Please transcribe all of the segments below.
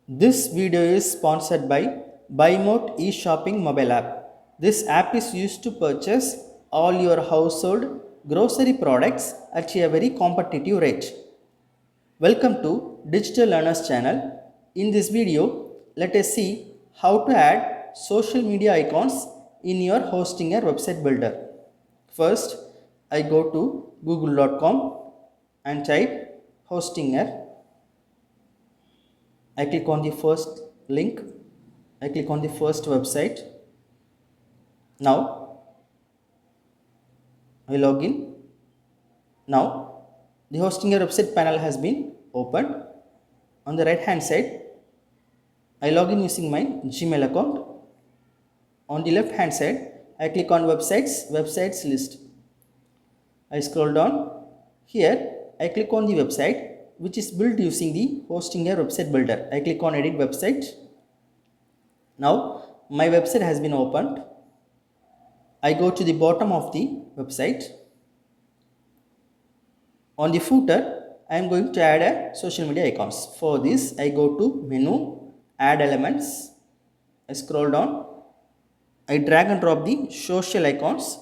This video is sponsored by BuyMote e-shopping mobile app. This app is used to purchase all your household grocery products at a very competitive rate. Welcome to Digital Learners channel. In this video, let us see how to add social media icons in your Hostinger website builder. First, I go to google.com and type Hostinger. I click on the first link. I click on the first website. Now I log in. Now the Hostinger website panel has been opened. On the right hand side, I log in using my Gmail account. On the left hand side, I click on websites list. I scroll down. Here I click on the website which is built using the Hostinger website builder. I click on edit website. Now my website has been opened. I go to the bottom of the website. On the footer, I am going to add a social media icons. For this, I go to menu, add elements. I scroll down. I drag and drop the social icons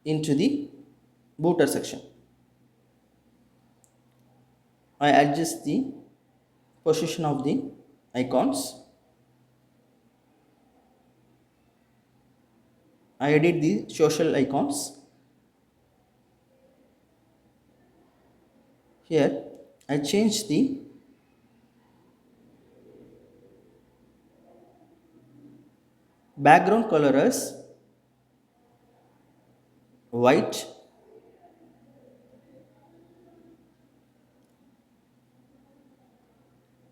into the footer section. I adjust the position of the icons. I edit the social icons. Here I change the background color as white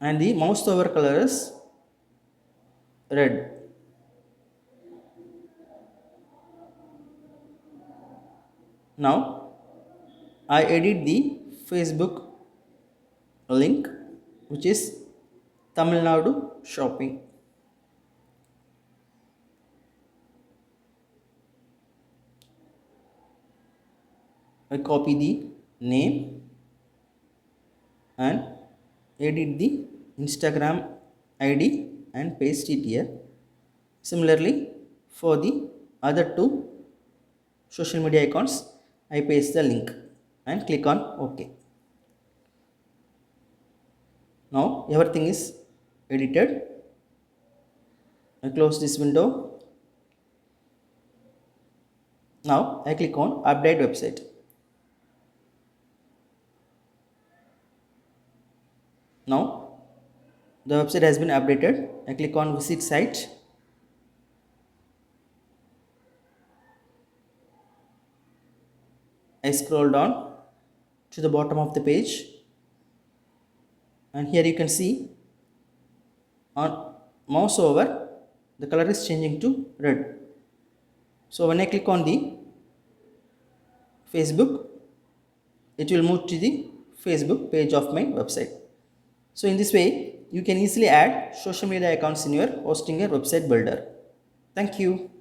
and the mouse over color is red. Now I edit the Facebook link which is Tamil Nadu shopping. I copy the name and edit the Instagram ID and paste it here. Similarly, for the other two social media icons, I paste the link and click on OK. Now everything is edited. I close this window. Now I click on update website. Now the website has been updated. I click on visit site. I scroll down to the bottom of the page and here you can see on mouse over the color is changing to red. So when I click on the Facebook, it will move to the Facebook page of my website. So in this way, you can easily add social media accounts in your Hostinger website builder. Thank you.